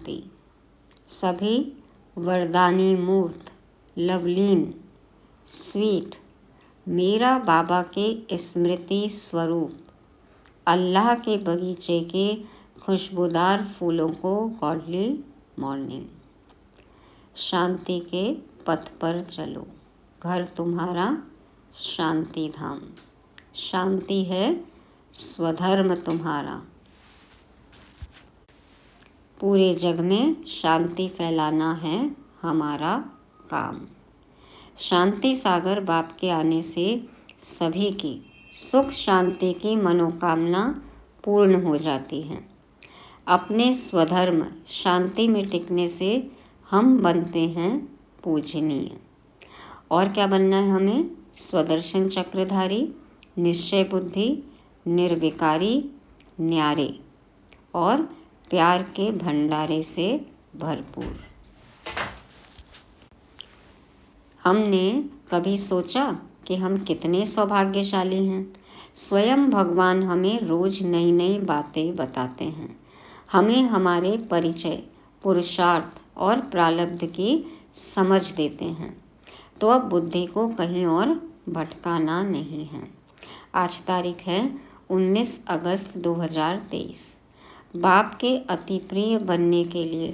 शांति। सभी वरदानी मूर्त, लवलीन, स्वीट, मेरा बाबा के स्मृति स्वरूप अल्लाह के बगीचे के खुशबूदार फूलों को गॉडली मॉर्निंग। शांति के पथ पर चलो, घर तुम्हारा शांति धाम। शांति है स्वधर्म तुम्हारा। पूरे जग में शांति फैलाना है हमारा काम। शांति सागर बाप के आने से सभी की सुख शांति की मनोकामना पूर्ण हो जाती है। अपने स्वधर्म शांति में टिकने से हम बनते हैं पूजनीय। और क्या बनना है हमें? स्वदर्शन चक्रधारी, निश्चय बुद्धि, निर्विकारी, न्यारे और प्यार के भंडारे से भरपूर। हमने कभी सोचा कि हम कितने सौभाग्यशाली हैं? स्वयं भगवान हमें रोज नई नई बातें बताते हैं, हमें हमारे परिचय, पुरुषार्थ और प्रारब्ध की समझ देते हैं। तो अब बुद्धि को कहीं और भटकाना नहीं है। आज तारीख है 19 अगस्त 2023। बाप के अति प्रिय बनने के लिए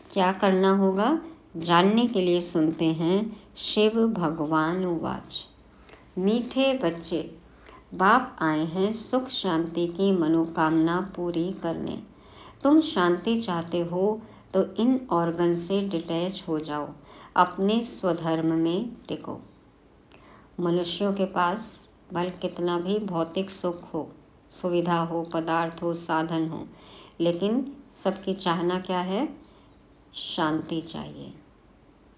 क्या करना होगा, जानने के लिए सुनते हैं शिव भगवान उवाच। मीठे बच्चे, बाप आए हैं सुख शांति की मनोकामना पूरी करने। तुम शांति चाहते हो तो इन ऑर्गन से डिटैच हो जाओ, अपने स्वधर्म में टिको। मनुष्यों के पास भले कितना भी भौतिक सुख हो, सुविधा हो, पदार्थ हो, साधन हो, लेकिन सबकी चाहना क्या है? शांति चाहिए।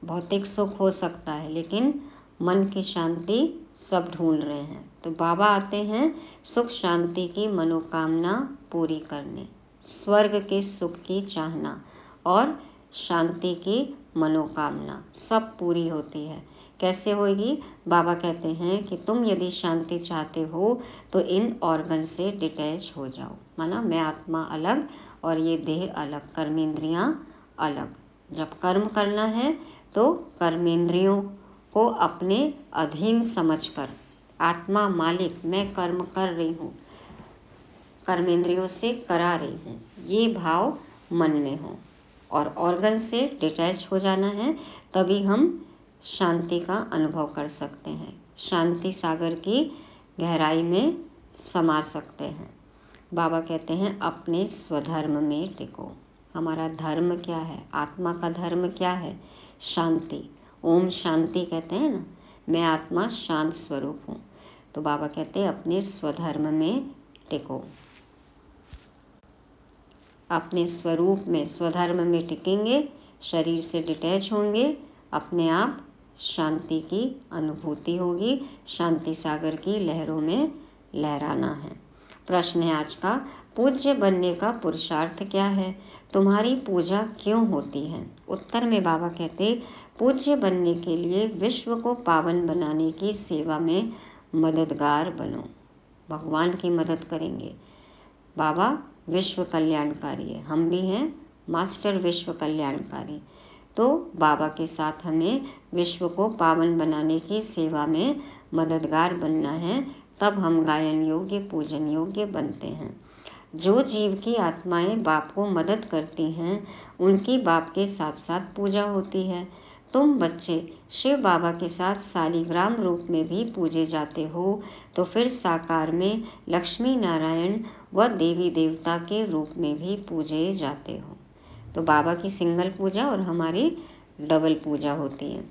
भौतिक सुख हो सकता है, लेकिन मन की शांति सब ढूंढ रहे हैं। तो बाबा आते हैं सुख शांति की मनोकामना पूरी करने, स्वर्ग के सुख की चाहना और शांति की मनोकामना सब पूरी होती है। कैसे होगी? बाबा कहते हैं कि तुम यदि शांति चाहते हो तो इन ऑर्गन से डिटैच हो जाओ। माना मैं आत्मा अलग और ये देह अलग, कर्मेंद्रियां अलग। जब कर्म करना है तो कर्मेंद्रियों को अपने अधीन समझकर, आत्मा मालिक, मैं कर्म कर रही हूँ, कर्मेंद्रियों से करा रही हूँ, ये भाव मन में हो और ऑर्गन से डिटैच हो जाना है। तभी हम शांति का अनुभव कर सकते हैं, शांति सागर की गहराई में समा सकते हैं। बाबा कहते हैं अपने स्वधर्म में टिको। हमारा धर्म क्या है? आत्मा का धर्म क्या है? शांति। ओम शांति कहते हैं ना, मैं आत्मा शांत स्वरूप हूँ। तो बाबा कहते हैं अपने स्वधर्म में टिको। अपने स्वरूप में, स्वधर्म में टिकेंगे, शरीर से डिटैच होंगे, अपने आप शांति की अनुभूति होगी। शांति सागर की लहरों में लहराना है। प्रश्न है आज का, पूज्य बनने का पुरुषार्थ क्या है? तुम्हारी पूजा क्यों होती है? उत्तर में बाबा कहते, पूज्य बनने के लिए विश्व को पावन बनाने की सेवा में मददगार बनो। भगवान की मदद करेंगे। बाबा विश्व कल्याणकारी है, हम भी हैं मास्टर विश्व कल्याणकारी। तो बाबा के साथ हमें विश्व को पावन बनाने की सेवा में मददगार बनना है, तब हम गायन योग्य, पूजन योग्य बनते हैं। जो जीव की आत्माएं बाप को मदद करती हैं, उनकी बाप के साथ साथ पूजा होती है। तुम बच्चे शिव बाबा के साथ शालिग्राम रूप में भी पूजे जाते हो, तो फिर साकार में लक्ष्मी नारायण व देवी देवता के रूप में भी पूजे जाते हो। तो बाबा की सिंगल पूजा और हमारी डबल पूजा होती है।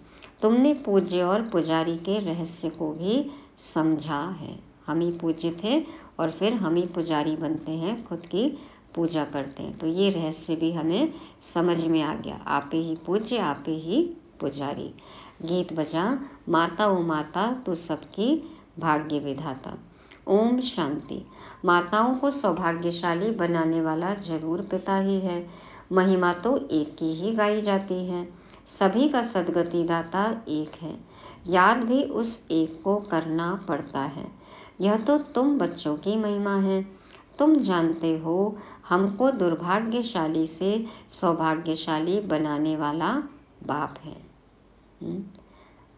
तुमने पूज्य और पुजारी के रहस्य को भी समझा है। हम ही पूज्य थे और फिर हम ही पुजारी बनते हैं, खुद की पूजा करते हैं। तो ये रहस्य भी हमें समझ में आ गया। आप ही पूज्य, आप ही पुजारी। गीत बजा, माता ओ माता तू सबकी भाग्य विधाता। ओम शांति। माताओं को सौभाग्यशाली बनाने वाला जरूर पिता ही है। महिमा तो एक की ही गाई जाती है। सभी का सदगति दाता एक है, याद भी उस एक को करना पड़ता है। यह तो तुम बच्चों की महिमा है। तुम जानते हो हमको दुर्भाग्यशाली से सौभाग्यशाली बनाने वाला बाप है।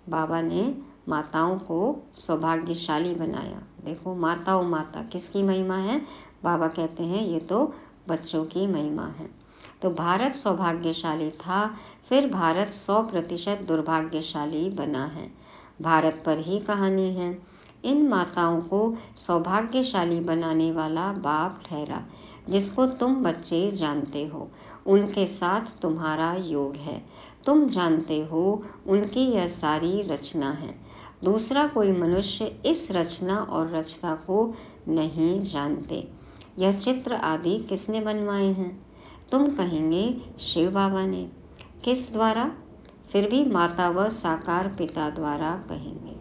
बाबा ने माताओं को सौभाग्यशाली बनाया। देखो माता किसकी महिमा है? बाबा कहते हैं ये तो बच्चों की महिमा है। तो भारत सौभाग्यशाली था, फिर भारत 100% दुर्भाग्यशाली बना है। भारत पर ही कहानी है। इन माताओं को सौभाग्यशाली बनाने वाला बाप ठहरा, जिसको तुम बच्चे जानते हो। उनके साथ तुम्हारा योग है। तुम जानते हो उनकी यह सारी रचना है। दूसरा कोई मनुष्य इस रचना और रचना को नहीं जानते। यह चित्र आदि किसने बनवाए हैं? तुम कहेंगे शिव बाबा ने। किस द्वारा? फिर भी माता व साकार पिता द्वारा कहेंगे।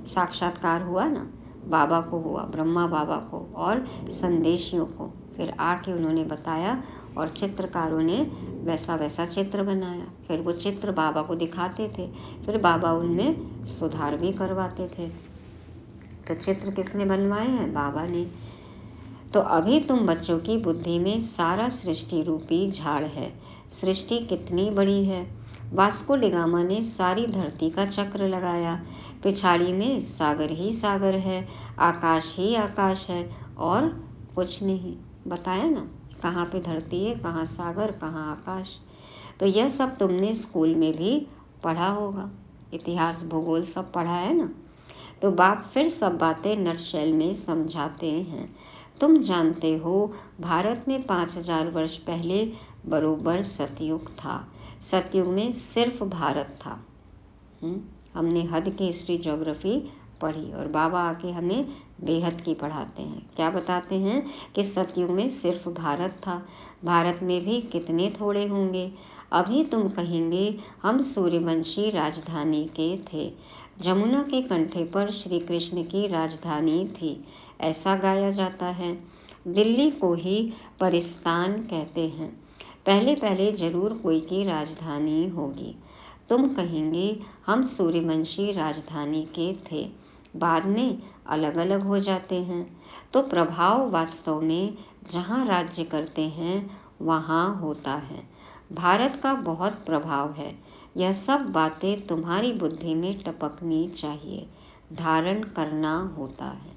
साक्षात्कार हुआ ना, बाबा को हुआ, ब्रह्मा बाबा को और संदेशियों को। फिर आके उन्होंने बताया और चित्रकारों ने वैसा वैसा चित्र बनाया। फिर वो चित्र बाबा को दिखाते थे, फिर बाबा उनमें सुधार भी करवाते थे। तो चित्र किसने बनवाए हैं? बाबा ने। तो अभी तुम बच्चों की बुद्धि में सारा सृष्टि रूपी झाड़ है। सृष्टि कितनी बड़ी है। वास्को डिगामा ने सारी धरती का चक्र लगाया। पिछाड़ी में सागर ही सागर है, आकाश ही आकाश है और कुछ नहीं। बताया ना, कहाँ पे धरती है, कहाँ सागर, कहाँ आकाश। तो यह सब तुमने स्कूल में भी पढ़ा होगा, इतिहास भूगोल सब पढ़ा है ना। तो बाप फिर सब बातें नटशेल में समझाते हैं। तुम जानते हो भारत में 5000 वर्ष पहले बरोबर सतयुग था। सतयुग में सिर्फ भारत था। हमने हद की हिस्ट्री ज्योग्राफी पढ़ी और बाबा आके हमें बेहद की पढ़ाते हैं। क्या बताते हैं कि सतयुग में सिर्फ भारत था। भारत में भी कितने थोड़े होंगे। अभी तुम कहेंगे हम सूर्यवंशी राजधानी के थे। जमुना के कंठे पर श्री कृष्ण की राजधानी थी, ऐसा गाया जाता है। दिल्ली को ही परिस्तान कहते हैं। पहले पहले जरूर कोई की राजधानी होगी। तुम कहेंगे हम सूर्यवंशी राजधानी के थे, बाद में अलग अलग हो जाते हैं। तो प्रभाव वास्तव में जहाँ राज्य करते हैं वहाँ होता है। भारत का बहुत प्रभाव है। यह सब बातें तुम्हारी बुद्धि में टपकनी चाहिए, धारण करना होता है।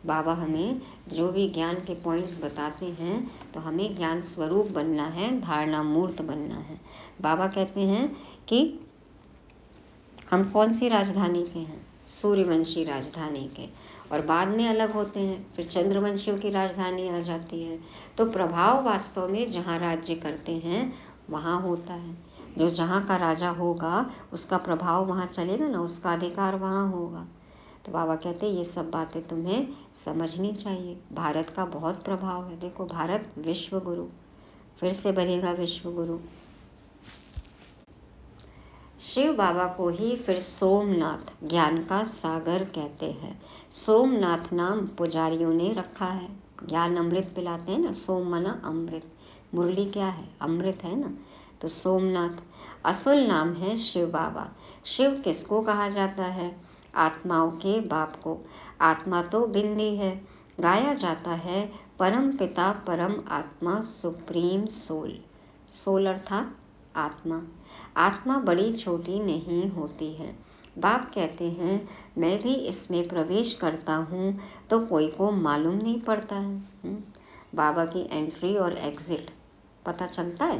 बाबा हमें जो भी ज्ञान के पॉइंट्स बताते हैं तो हमें ज्ञान स्वरूप बनना है, धारणा मूर्त बनना है। बाबा कहते हैं कि हम कौन सी राजधानी के हैं? सूर्यवंशी राजधानी के, और बाद में अलग होते हैं, फिर चंद्रवंशियों की राजधानी आ जाती है। तो प्रभाव वास्तव में जहाँ राज्य करते हैं वहाँ होता है। जो जहाँ का राजा होगा उसका प्रभाव वहाँ चलेगा ना, उसका अधिकार वहाँ होगा। तो बाबा कहते हैं ये सब बातें तुम्हें समझनी चाहिए। भारत का बहुत प्रभाव है। देखो भारत विश्व गुरु, फिर से बनेगा विश्व गुरु। शिव बाबा को ही फिर सोमनाथ, ज्ञान का सागर कहते हैं। सोमनाथ नाम पुजारियों ने रखा है। ज्ञान अमृत पिलाते हैं ना, सोम मना अमृत, मुरली क्या है? अमृत है ना। तो सोमनाथ असल नाम है शिव बाबा। शिव किसको कहा जाता है? आत्माओं के बाप को। आत्मा तो बिंदी है। गाया जाता है परम पिता परम आत्मा सुप्रीम सोल। सोल अर्थात आत्मा। आत्मा बड़ी छोटी नहीं होती है। बाप कहते हैं मैं भी इसमें प्रवेश करता हूँ तो कोई को मालूम नहीं पड़ता है। बाबा की एंट्री और एग्जिट पता चलता है,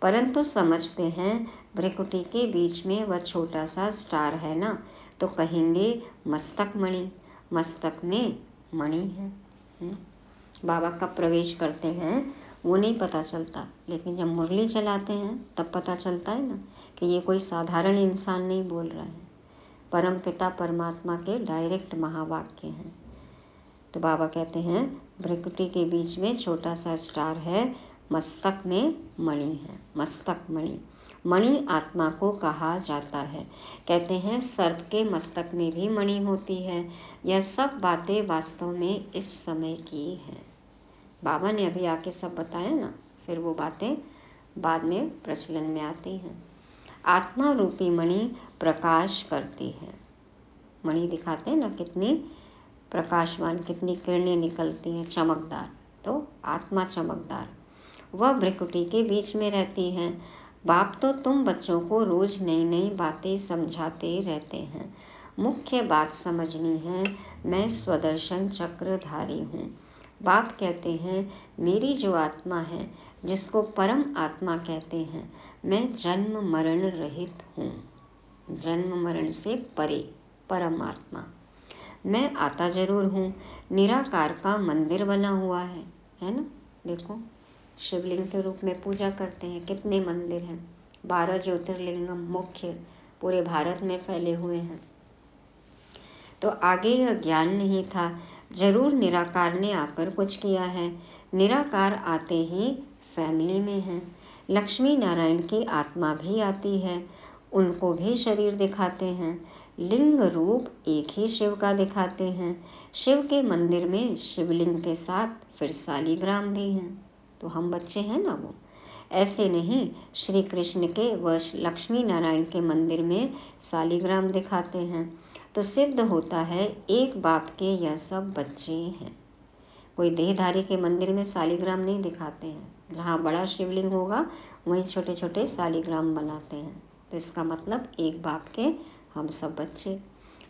परंतु समझते हैं भ्रिकुटी के बीच में वह छोटा सा स्टार है ना, तो कहेंगे मस्तक मणि। मस्तक में मणि है। बाबा कब प्रवेश करते हैं वो नहीं पता चलता, लेकिन जब मुरली चलाते हैं तब पता चलता है ना कि ये कोई साधारण इंसान नहीं बोल रहा है, परम पिता परमात्मा के डायरेक्ट महावाक्य हैं। तो बाबा कहते हैं भ्रिकुटी के बीच में छोटा सा स्टार है, मस्तक में मणि है। मस्तक मणि, मणि आत्मा को कहा जाता है। कहते हैं सर्प के मस्तक में भी मणि होती है। यह सब बातें वास्तव में इस समय की हैं। बाबा ने अभी आके सब बताया ना, फिर वो बातें बाद में प्रचलन में आती हैं। आत्मा रूपी मणि प्रकाश करती है। मणि दिखाते हैं ना कितनी प्रकाशमान, कितनी किरणें निकलती हैं, चमकदार, तो आत्मा चमकदार, वह भ्रिकुटी के बीच में रहती है। बाप तो तुम बच्चों को रोज नई नई बातें समझाते रहते हैं। मुख्य बात समझनी है, मैं स्वदर्शन चक्रधारी हूँ। बाप कहते हैं, मेरी जो आत्मा है, जिसको परम आत्मा कहते हैं, मैं जन्म मरण रहित हूँ, जन्म मरण से परे परमात्मा। मैं आता जरूर हूँ, निराकार का मंदिर बना हुआ है ना। देखो, शिवलिंग के रूप में पूजा करते हैं, कितने मंदिर हैं, 12 ज्योतिर्लिंगम मुख्य पूरे भारत में फैले हुए हैं। तो आगे यह ज्ञान नहीं था, जरूर निराकार ने आकर कुछ किया है। निराकार आते ही फैमिली में है। लक्ष्मी नारायण की आत्मा भी आती है, उनको भी शरीर दिखाते हैं। लिंग रूप एक ही शिव का दिखाते हैं। शिव के मंदिर में शिवलिंग के साथ फिर सालीग्राम भी हैं। तो हम बच्चे हैं ना, वो ऐसे नहीं, श्री कृष्ण के व लक्ष्मी नारायण के मंदिर में सालीग्राम दिखाते हैं। तो सिद्ध होता है एक बाप के यह सब बच्चे हैं। कोई देहधारी के मंदिर में सालीग्राम नहीं दिखाते हैं, जहाँ बड़ा शिवलिंग होगा वहीं छोटे छोटे सालीग्राम बनाते हैं। तो इसका मतलब एक बाप के हम सब बच्चे।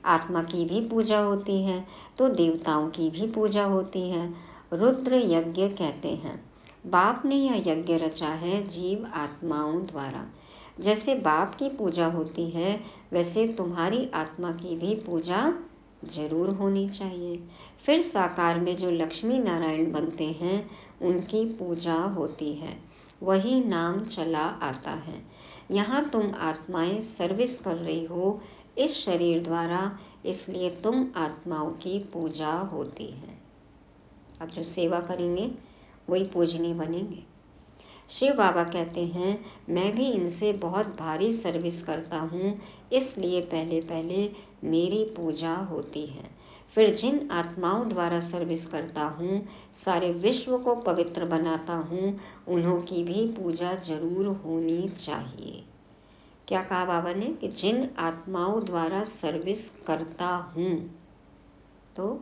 आत्मा की भी पूजा होती है तो देवताओं की भी पूजा होती है। रुद्र यज्ञ कहते हैं। बाप ने यह यज्ञ रचा है जीव आत्माओं द्वारा। जैसे बाप की पूजा होती है, वैसे तुम्हारी आत्मा की भी पूजा जरूर होनी चाहिए। फिर साकार में जो लक्ष्मी नारायण बनते हैं, उनकी पूजा होती है, वही नाम चला आता है। यहाँ तुम आत्माएं सर्विस कर रही हो इस शरीर द्वारा, इसलिए तुम आत्माओं की पूजा होती है। अब जो सेवा करेंगे वही पूजनीय बनेंगे। शिव बाबा कहते हैं, मैं भी इनसे बहुत भारी सर्विस करता हूँ, इसलिए पहले पहले मेरी पूजा होती है। फिर जिन आत्माओं द्वारा सर्विस करता हूँ, सारे विश्व को पवित्र बनाता हूँ, उन्हों की भी पूजा जरूर होनी चाहिए। क्या कहा बाबा ने कि जिन आत्माओं द्वारा सर्विस करता हूँ, तो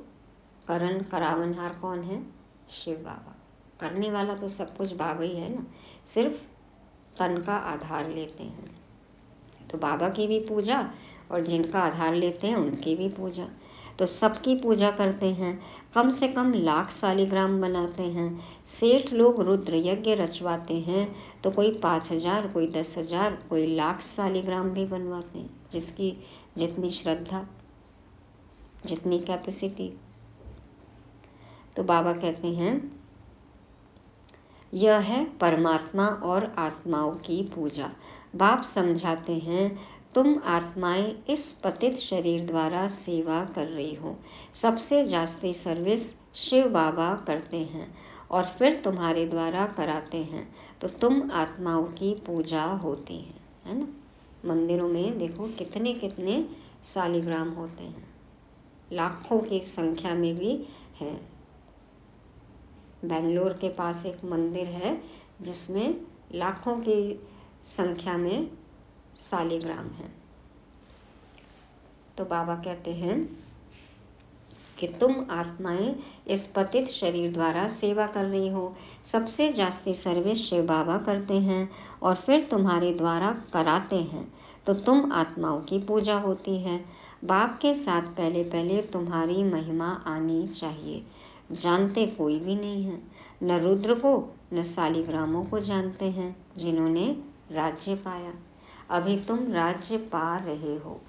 करण करावनहार कौन है? शिव बाबा। करने वाला तो सब कुछ बाबा ही है ना, सिर्फ तन का आधार लेते हैं। तो बाबा की भी पूजा और जिनका आधार लेते हैं उनकी भी पूजा। तो सबकी पूजा करते हैं। कम से कम 1,00,000 सालीग्राम बनाते हैं। सेठ लोग रुद्र यज्ञ रचवाते हैं, तो कोई 5,000, कोई 10,000, कोई 1,00,000 सालीग्राम भी बनवाते हैं, जिसकी जितनी श्रद्धा, जितनी कैपेसिटी। तो बाबा कहते हैं, यह है परमात्मा और आत्माओं की पूजा। बाप समझाते हैं, तुम आत्माएं इस पतित शरीर द्वारा सेवा कर रही हो। सबसे जास्ती सर्विस शिव बाबा करते हैं और फिर तुम्हारे द्वारा कराते हैं, तो तुम आत्माओं की पूजा होती है ना। मंदिरों में देखो कितने कितने सालीग्राम होते हैं, लाखों की संख्या में भी है। बेंगलोर के पास एक मंदिर है जिसमें लाखों की संख्या में सालीग्राम है। तो बाबा कहते हैं कि तुम आत्माएं इस पतित शरीर द्वारा सेवा कर रही हो। सबसे जास्ती सर्विस शिव बाबा करते हैं और फिर तुम्हारे द्वारा कराते हैं, तो तुम आत्माओं की पूजा होती है। बाप के साथ पहले पहले तुम्हारी महिमा आनी चाहिए। जानते कोई भी नहीं है, न रुद्र को न सालीग्रामों को जानते हैं जिन्होंने राज्य पाया। अभी तुम राज्य पा रहे हो।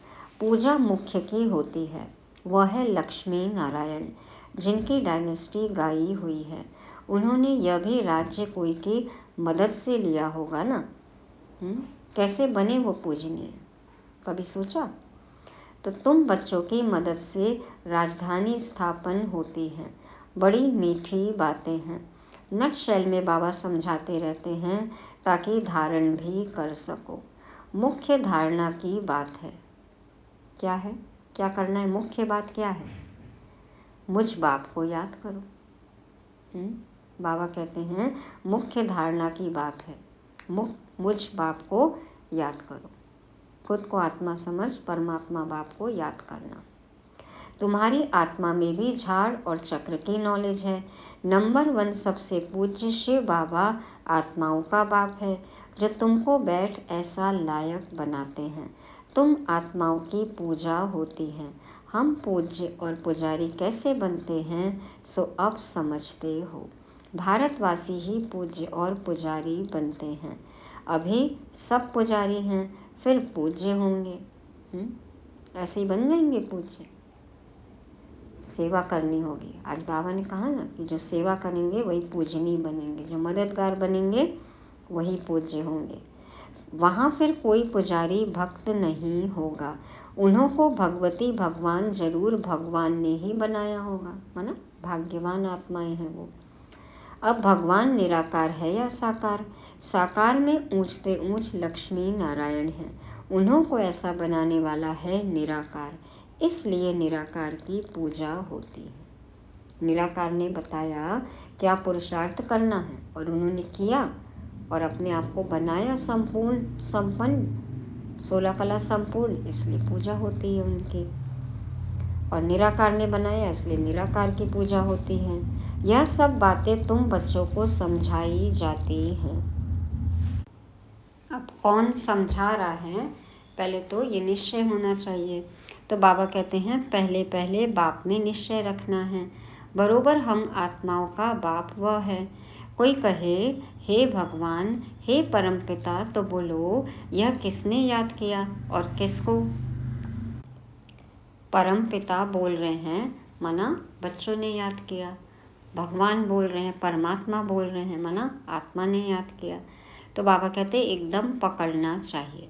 पूजा मुख्य की होती है, वह है लक्ष्मी नारायण, जिनकी डायनेस्टी गाई हुई है। उन्होंने यह भी राज्य कोई की मदद से लिया होगा ना। कैसे बने वो पूजनीय, कभी सोचा? तो तुम बच्चों की मदद से राजधानी स्थापन होती है। बड़ी मीठी बातें हैं। नटशेल में बाबा समझाते रहते हैं ताकि धारण भी कर सको। मुख्य धारणा की बात है, क्या है, क्या करना है? मुख्य बात क्या है? मुझ बाप को याद करो। बाबा कहते हैं मुख्य धारणा की बात है, मुझ बाप को याद करो। खुद को आत्मा समझ परमात्मा बाप को याद करना। तुम्हारी आत्मा में भी झाड़ और चक्र की नॉलेज है। नंबर 1 सबसे पूज्य शिव बाबा आत्माओं का बाप है, जो तुमको बैठ ऐसा लायक बनाते हैं। तुम आत्माओं की पूजा होती है। हम पूज्य और पुजारी कैसे बनते हैं सो अब समझते हो। भारतवासी ही पूज्य और पुजारी बनते हैं। अभी सब पुजारी हैं, फिर पूज्य होंगे। ऐसे ही बन जाएंगे पूज्य। सेवा करनी होगी। आज बाबा ने कहा ना कि जो सेवा करेंगे वही पूजनीय बनेंगे, जो मददगार बनेंगे वही पूज्य होंगे। वहाँ फिर कोई पुजारी भक्त नहीं होगा। उन्हों को भगवती भगवान जरूर भगवान ने ही बनाया होगा, है ना। भाग्यवान आत्माएं हैं वो। अब भगवान निराकार है या साकार? साकार में ऊंचते ऊंच लक्ष्मी नारायण है। उन्हों को ऐसा बनाने वाला है निराकार, इसलिए निराकार की पूजा होती है। निराकार ने बताया क्या पुरुषार्थ करना है और उन्होंने किया और अपने आप को बनाया संपूर्ण, संपन्न, 16 कला संपूर्ण, इसलिए पूजा होती है उनकी। और निराकार ने बनाया इसलिए निराकार की पूजा होती है। यह सब बातें तुम बच्चों को समझाई जाती हैं। अब कौन समझा रहा है? पहले तो ये निश्चय होना चाहिए। तो बाबा कहते हैं पहले पहले बाप में निश्चय रखना है। बरोबर हम आत्माओं का बाप वह है। कोई कहे हे भगवान, हे परमपिता, तो बोलो यह किसने याद किया और किसको? परमपिता बोल रहे हैं, मना बच्चों ने याद किया। भगवान बोल रहे हैं, परमात्मा बोल रहे हैं, मना आत्मा ने याद किया। तो बाबा कहते एकदम पकड़ना चाहिए।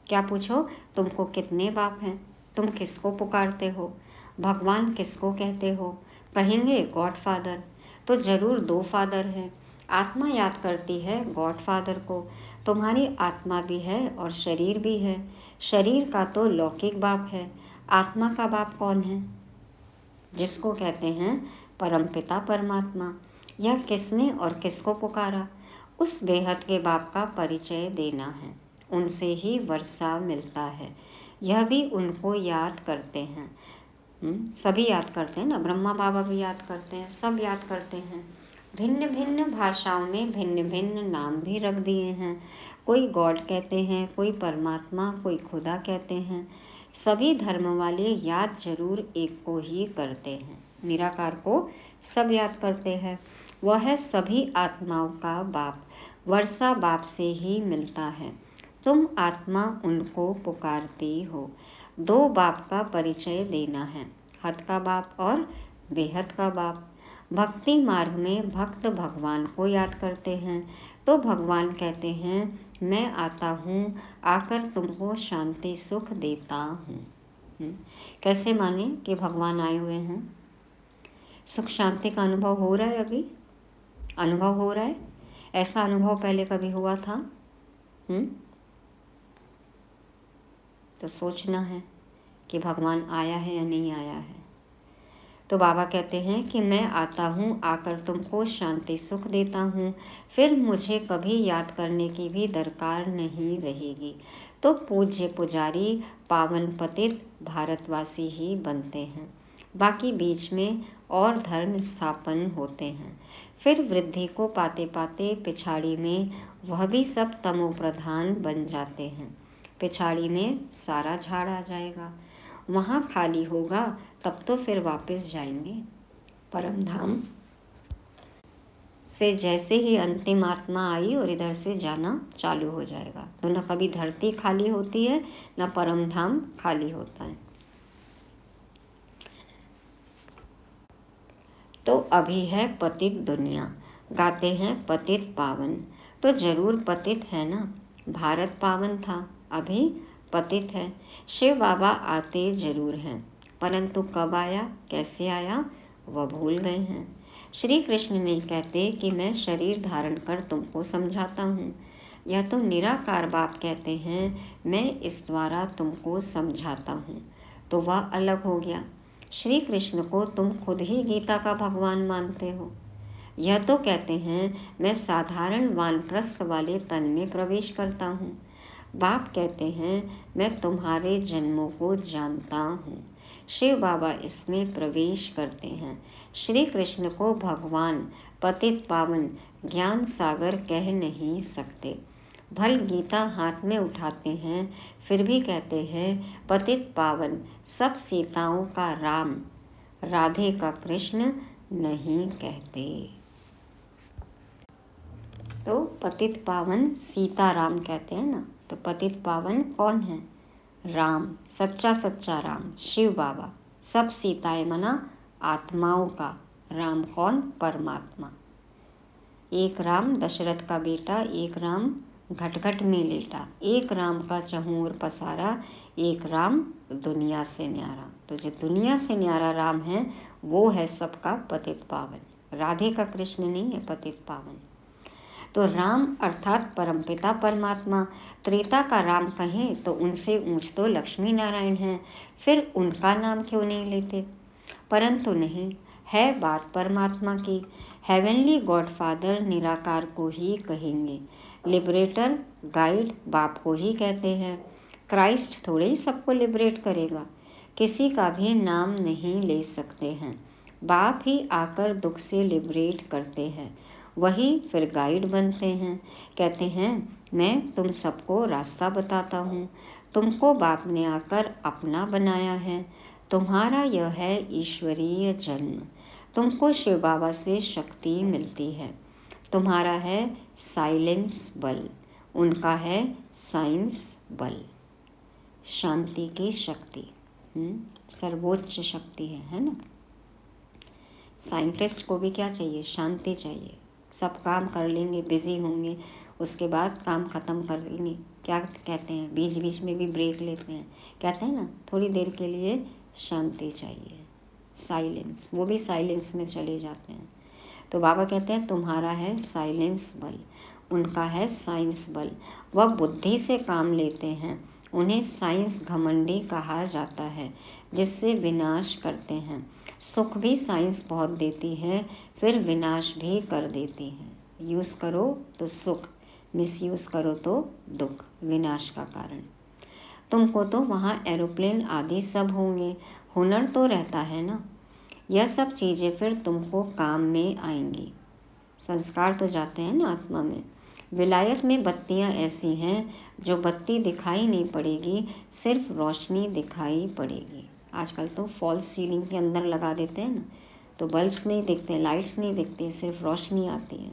क्या पूछो? तुमको कितने बाप हैं? तुम किसको पुकारते हो? भगवान किसको कहते हो? कहेंगे गॉड फादर, तो जरूर 2 फादर हैं। आत्मा याद करती है गॉड फादर को। तुम्हारी आत्मा भी है और शरीर भी है। शरीर का तो लौकिक बाप है। आत्मा का बाप कौन है? जिसको कहते हैं परमपिता परमात्मा। यह किसने और किसको पुकारा? उस बेहद के बाप का परिचय देना है। उनसे ही वर्षा मिलता है। यह भी उनको याद करते हैं। सभी याद करते हैं ना, ब्रह्मा बाबा भी याद करते हैं, सब याद करते हैं। भिन्न भिन्न भाषाओं में भिन्न भिन्न नाम भी रख दिए हैं। कोई गॉड कहते हैं, कोई परमात्मा, कोई खुदा कहते हैं। सभी धर्म वाले याद जरूर एक को ही करते हैं। निराकार को सब याद करते हैं। वह है सभी आत्माओं का बाप। वर्षा बाप से ही मिलता है। तुम आत्मा उनको पुकारती हो। 2 बाप का परिचय देना है, हद का बाप और बेहद का बाप। भक्ति मार्ग में भक्त भगवान को याद करते हैं, तो भगवान कहते हैं मैं आता हूँ, आकर तुमको शांति सुख देता हूँ। कैसे माने कि भगवान आए हुए हैं? सुख शांति का अनुभव हो रहा है? अभी अनुभव हो रहा है? ऐसा अनुभव पहले कभी हुआ था? तो सोचना है कि भगवान आया है या नहीं आया है। तो बाबा कहते हैं कि मैं आता हूँ, आकर तुमको शांति सुख देता हूँ, फिर मुझे कभी याद करने की भी दरकार नहीं रहेगी। तो पूज्य पुजारी पावन पतित भारतवासी ही बनते हैं। बाकी बीच में और धर्म स्थापन होते हैं। फिर वृद्धि को पाते पाते पिछाड़ी में वह भी सब तमो प्रधान बन जाते हैं। पिछाड़ी में सारा झाड़ आ जाएगा, वहाँ खाली होगा, तब तो फिर वापस जाएंगे परम धाम से। जैसे ही अंतिम आत्मा आई और इधर से जाना चालू हो जाएगा। तो न कभी धरती खाली होती है, न परम धाम खाली होता है। तो अभी है पतित दुनिया, गाते हैं पतित पावन, तो जरूर पतित है ना। भारत पावन था, अभी पतित है। शिव बाबा आते जरूर हैं, परंतु कब आया, कैसे आया, वह भूल गए हैं। श्री कृष्ण नहीं कहते कि मैं शरीर धारण कर तुमको समझाता हूँ। यह तो निराकार बाप कहते हैं मैं इस द्वारा तुमको समझाता हूँ। तो वह अलग हो गया। श्री कृष्ण को तुम खुद ही गीता का भगवान मानते हो। यह तो कहते हैं मैं साधारण वानप्रस्थ वाले तन में प्रवेश करता हूँ। बाप कहते हैं मैं तुम्हारे जन्मों को जानता हूँ। शिव बाबा इसमें प्रवेश करते हैं। श्री कृष्ण को भगवान पतित पावन ज्ञान सागर कह नहीं सकते। भल गीता हाथ में उठाते हैं, फिर भी कहते हैं पतित पावन सब सीताओं का राम, राधे का कृष्ण नहीं कहते। तो पतित पावन सीताराम कहते हैं ना, तो पतित पावन कौन है? राम, सच्चा सच्चा राम, शिव बाबा। सब सीताएं मना आत्माओं का, राम कौन? परमात्मा। एक राम दशरथ का बेटा, एक राम घट में लेटा, एक राम का चहूर पसारा, एक राम दुनिया से न्यारा। तो जो दुनिया से न्यारा राम है वो है सबका पतित पावन। राधे का कृष्ण नहीं है पतित पावन। तो राम अर्थात परमपिता परमात्मा। त्रेता का राम कहें तो उनसे ऊंच तो लक्ष्मी नारायण हैं, फिर उनका नाम क्यों नहीं लेते? परंतु नहीं, है बात परमात्मा की। हेवनली गॉडफादर निराकार को ही कहेंगे, लिबरेटर गाइड बाप को ही कहते हैं। क्राइस्ट थोड़े ही सबको लिबरेट करेगा, किसी का भी नाम नहीं ले सकते हैं। बाप ही आकर दुख से लिबरेट करते हैं, वही फिर गाइड बनते हैं। कहते हैं मैं तुम सबको रास्ता बताता हूँ, तुमको बाप ने आकर अपना बनाया है। तुम्हारा यह है ईश्वरीय जन्म, तुमको शिव बाबा से शक्ति मिलती है। तुम्हारा है साइलेंस बल, उनका है साइंस बल। शांति की शक्ति सर्वोच्च शक्ति है ना। साइंटिस्ट को भी क्या चाहिए? शांति चाहिए। सब काम कर लेंगे, बिजी होंगे, उसके बाद काम ख़त्म कर लेंगे। क्या कहते हैं, बीच बीच में भी ब्रेक लेते हैं, कहते हैं ना थोड़ी देर के लिए शांति चाहिए, साइलेंस। वो भी साइलेंस में चले जाते हैं। तो बाबा कहते हैं तुम्हारा है साइलेंस बल, उनका है साइंस बल। वह बुद्धि से काम लेते हैं, उन्हें साइंस घमंडी कहा जाता है, जिससे विनाश करते हैं। सुख भी साइंस बहुत देती है, फिर विनाश भी कर देती है। यूज़ करो तो सुख, मिसयूज़ करो तो दुख, विनाश का कारण। तुमको तो वहाँ एरोप्लेन आदि सब होंगे, हुनर तो रहता है ना। यह सब चीज़ें फिर तुमको काम में आएंगी। संस्कार तो जाते हैं ना आत्मा में। विलायत में बत्तियां ऐसी हैं जो बत्ती दिखाई नहीं पड़ेगी, सिर्फ रोशनी दिखाई पड़ेगी। आजकल तो फॉल्स सीलिंग के अंदर लगा देते हैं ना, तो बल्ब्स नहीं दिखते, लाइट्स नहीं दिखती, सिर्फ रोशनी आती है।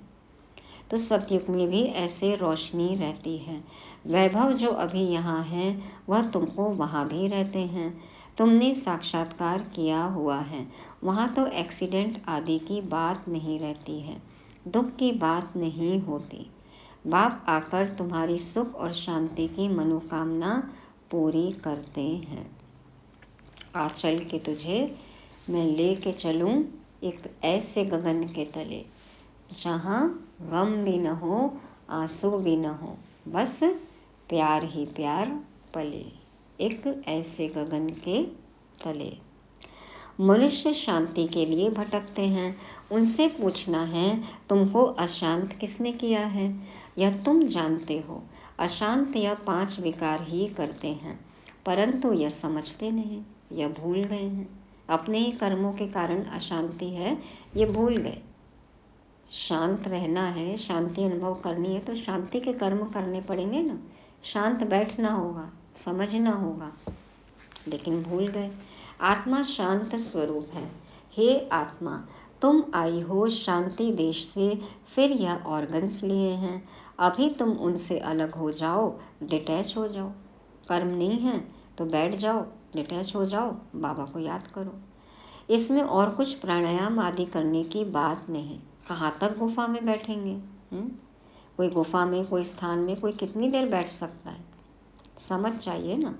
तो सतयुग में भी ऐसे रोशनी रहती है। वैभव जो अभी यहाँ है वह तुमको वहाँ भी रहते हैं। तुमने साक्षात्कार किया हुआ है, वहाँ तो एक्सीडेंट आदि की बात नहीं रहती है, दुख की बात नहीं होती। बाप आकर तुम्हारी सुख और शांति की मनोकामना पूरी करते हैं। आज चल के तुझे मैं ले के चलूँ एक ऐसे गगन के तले, जहाँ गम भी न हो, आंसू भी न हो, बस प्यार ही प्यार पले। एक ऐसे गगन के तले। मनुष्य शांति के लिए भटकते हैं, उनसे पूछना है तुमको अशांत किसने किया है? यह तुम जानते हो। अशांत यह 5 विकार ही करते हैं, परंतु यह समझते नहीं, यह भूल गए हैं। अपने ही कर्मों के कारण अशांति है, ये भूल गए। शांत रहना है, शांति अनुभव करनी है तो शांति के कर्म करने पड़ेंगे ना। शांत बैठना होगा, समझना होगा, लेकिन भूल गए। आत्मा शांत स्वरूप है। हे आत्मा, तुम आई हो शांति देश से, फिर यह ऑर्गन्स लिए हैं। अभी तुम उनसे अलग हो जाओ, डिटैच हो जाओ। कर्म नहीं है तो बैठ जाओ, डिटैच हो जाओ, बाबा को याद करो। इसमें और कुछ प्राणायाम आदि करने की बात नहीं। कहाँ तक गुफा में बैठेंगे? कोई गुफा में, कोई स्थान में कोई कितनी देर बैठ सकता है? समझ चाहिए ना।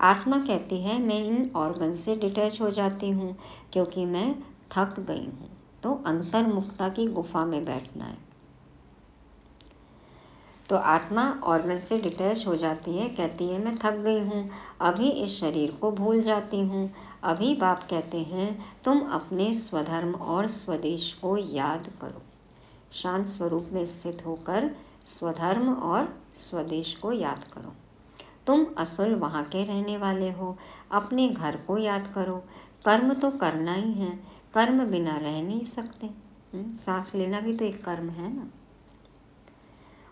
आत्मा कहती है मैं इन ऑर्गन से डिटैच हो जाती हूँ क्योंकि मैं थक गई हूँ। तो अंतर्मुखता की गुफा में बैठना है। तो आत्मा ऑर्गन से डिटैच हो जाती है, कहती है मैं थक गई हूँ, अभी इस शरीर को भूल जाती हूँ। अभी बाप कहते हैं तुम अपने स्वधर्म और स्वदेश को याद करो। शांत स्वरूप में स्थित होकर स्वधर्म और स्वदेश को याद करो। तुम असल वहाँ के रहने वाले हो। अपने घर को याद करो। कर्म तो करना ही है, कर्म बिना रह नहीं सकते। सांस लेना भी तो एक कर्म है ना।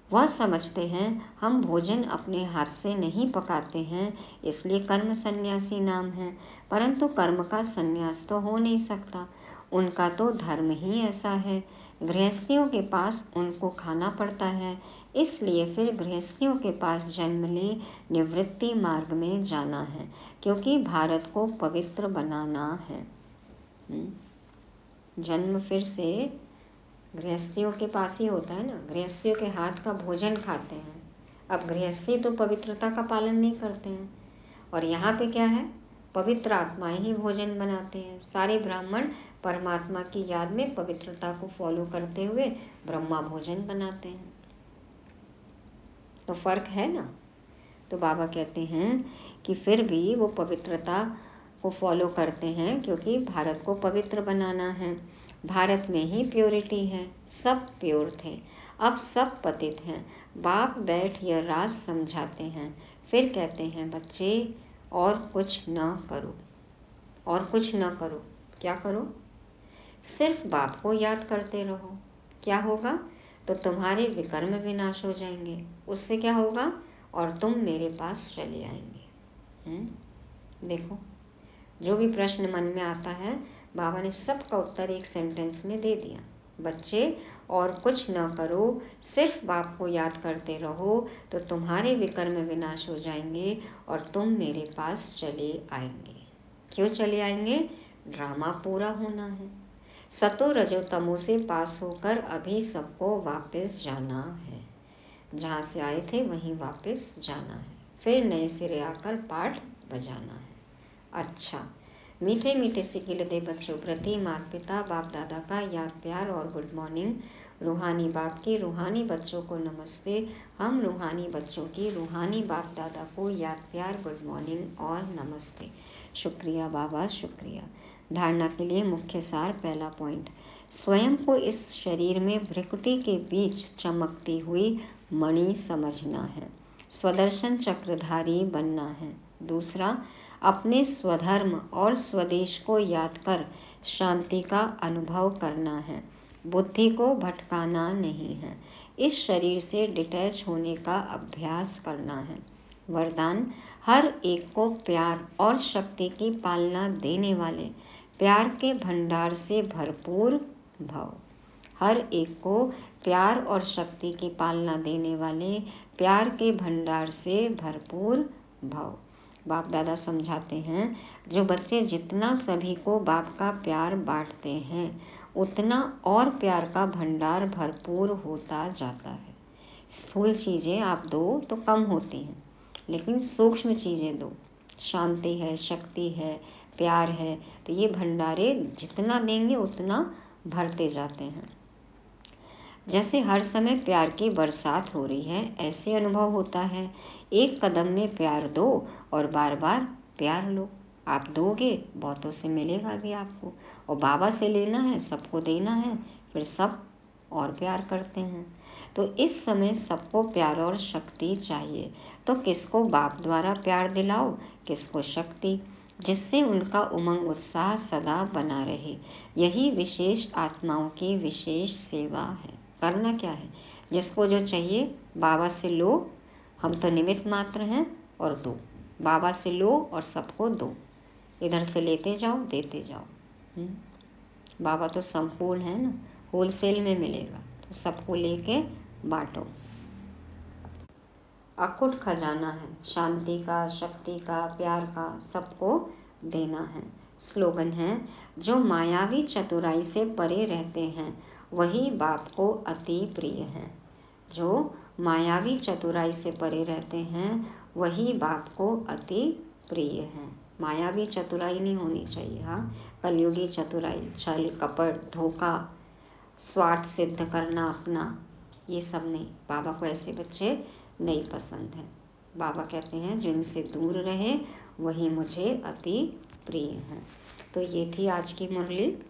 वह समझते हैं हम भोजन अपने हाथ से नहीं पकाते हैं, इसलिए कर्म सन्यासी नाम है। परंतु कर्म का सन्यास तो हो नहीं सकता, उनका तो धर्म ही ऐसा है। गृहस्थियों के पास उनको खाना पड़ता है, इसलिए फिर गृहस्थियों के पास जन्म ले निवृत्ति मार्ग में जाना है, क्योंकि भारत को पवित्र बनाना है। जन्म फिर से गृहस्थियों के पास ही होता है ना। गृहस्थियों के हाथ का भोजन खाते हैं। अब गृहस्थी तो पवित्रता का पालन नहीं करते हैं, और यहाँ पे क्या है, पवित्र आत्माएं ही भोजन बनाते हैं। सारे ब्राह्मण परमात्मा की याद में पवित्रता को फॉलो करते हुए ब्रह्मा भोजन बनाते हैं। तो फर्क है ना। तो बाबा कहते हैं कि फिर भी वो पवित्रता को फॉलो करते हैं, क्योंकि भारत को पवित्र बनाना है। भारत में ही प्योरिटी है, सब प्योर थे, अब सब पतित हैं। बाप बैठ यह राज समझाते हैं, फिर कहते हैं बच्चे और कुछ न करो, और कुछ न करो। क्या करो? सिर्फ बाप को याद करते रहो। क्या होगा? तो तुम्हारे विकर्म विनाश हो जाएंगे। उससे क्या होगा? और तुम मेरे पास चले आएंगे। देखो, जो भी प्रश्न मन में आता है, बाबा ने सबका उत्तर एक सेंटेंस में दे दिया। बच्चे और कुछ न करो, सिर्फ बाप को याद करते रहो, तो तुम्हारे विकर्म विनाश हो जाएंगे और तुम मेरे पास चले आएंगे। क्यों चले आएंगे? ड्रामा पूरा होना है। सतो रजो तमो से पास होकर अभी सबको वापस जाना है। जहाँ से आए थे वहीं वापस जाना है, फिर नए सिरे आकर पाठ बजाना है। अच्छा, मीठे मीठे सिकिलदे बच्चों प्रति माता पिता बाप दादा का याद प्यार और गुड मॉर्निंग। रूहानी बाप की रूहानी बच्चों को नमस्ते। हम रूहानी बच्चों की रूहानी बाप दादा को याद प्यार, गुड मॉर्निंग और नमस्ते। शुक्रिया बाबा, शुक्रिया। धारणा के लिए मुख्य सार। पहला पॉइंट, स्वयं को इस शरीर में भ्रिकुटी के बीच चमकती हुई मणि समझना है, स्वदर्शन चक्रधारी बनना है। दूसरा, अपने स्वधर्म और स्वदेश को याद कर शांति का अनुभव करना है, बुद्धि को भटकाना नहीं है, इस शरीर से डिटैच होने का अभ्यास करना है। वरदान, हर एक को प्यार और शक्ति की पालना देने वाले प्यार के भंडार से भरपूर भव। हर एक को प्यार और शक्ति की पालना देने वाले प्यार के भंडार से भरपूर भव। बाप दादा समझाते हैं, जो बच्चे जितना सभी को बाप का प्यार बांटते हैं, उतना और प्यार का भंडार भरपूर होता जाता है। स्थूल चीज़ें आप दो तो कम होती हैं, लेकिन सूक्ष्म चीज़ें दो, शांति है, शक्ति है, प्यार है, तो ये भंडारे जितना देंगे उतना भरते जाते हैं। जैसे हर समय प्यार की बरसात हो रही है, ऐसे अनुभव होता है। एक कदम में प्यार दो और बार बार प्यार लो। आप दोगे, बहुतों से मिलेगा भी आपको, और बाबा से लेना है, सबको देना है, फिर सब और प्यार करते हैं। तो इस समय सबको प्यार और शक्ति चाहिए, तो किसको बाप द्वारा प्यार दिलाओ, किसको शक्ति, जिससे उनका उमंग उत्साह सदा बना रहे। यही विशेष आत्माओं की विशेष सेवा है। करना क्या है? जिसको जो चाहिए बाबा से लो, हम तो निमित्त मात्र हैं, और दो। बाबा से लो और सबको दो, इधर से लेते जाओ, देते जाओ। बाबा तो संपूर्ण है ना, होलसेल में मिलेगा, तो सबको लेके बांटो। अकुट खजाना है, शांति का, शक्ति का, प्यार का, सबको देना है। स्लोगन है, जो मायावी चतुराई से परे रहते हैं वही बाप को अति प्रिय है। जो मायावी चतुराई से परे रहते हैं वही बाप को अति प्रिय है। मायावी चतुराई नहीं होनी चाहिए। हाँ, कलयुगी चतुराई, छल कपट, धोखा, स्वार्थ सिद्ध करना अपना, ये सब नहीं। बाबा को ऐसे बच्चे नहीं पसंद है। बाबा कहते हैं जिनसे दूर रहे वही मुझे अति प्रिय है। तो ये थी आज की मुरली,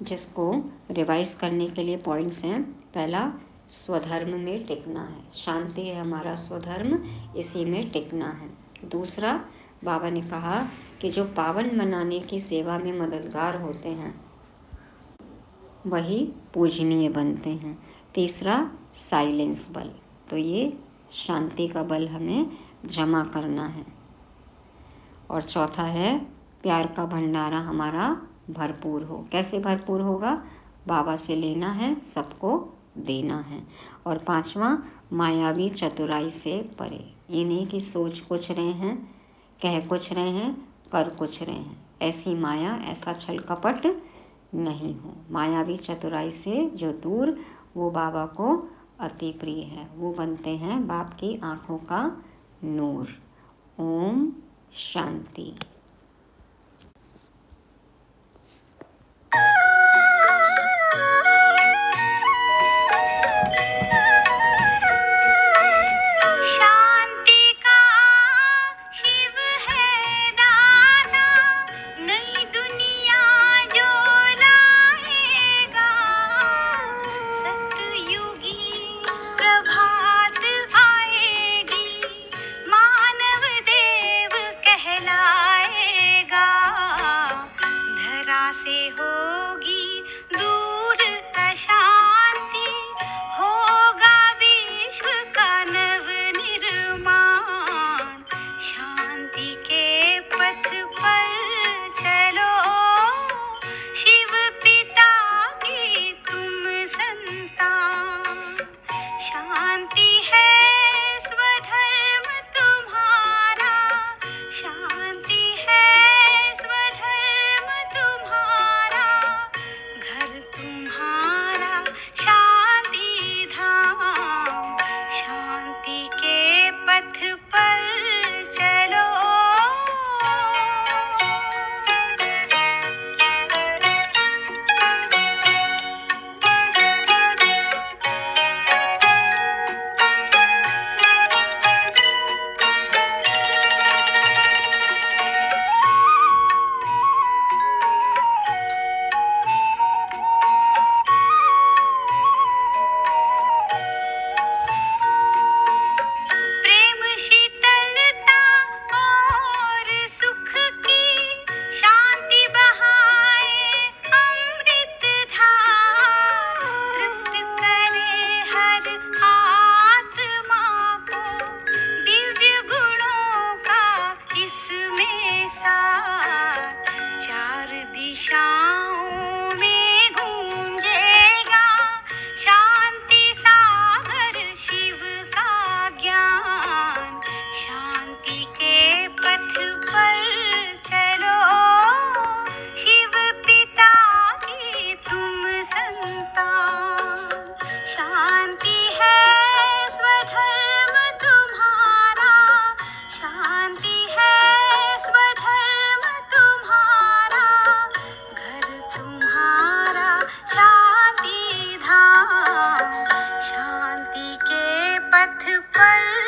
जिसको रिवाइज करने के लिए पॉइंट्स हैं। पहला, स्वधर्म में टिकना है। शांति है हमारा स्वधर्म, इसी में टिकना है। दूसरा, बाबा ने कहा कि जो पावन बनाने की सेवा में मददगार होते हैं वही पूजनीय बनते हैं। तीसरा, साइलेंस बल, तो ये शांति का बल हमें जमा करना है। और चौथा है, प्यार का भंडारा हमारा भरपूर हो। कैसे भरपूर होगा? बाबा से लेना है, सबको देना है। और पांचवा, मायावी चतुराई से परे। ये नहीं कि सोच कुछ रहे हैं, कह कुछ रहे हैं, कर कुछ रहे हैं, ऐसी माया, ऐसा छल कपट नहीं हो। मायावी चतुराई से जो दूर, वो बाबा को अति प्रिय है। वो बनते हैं बाप की आंखों का नूर। ओम शांति। शांति के पथ पर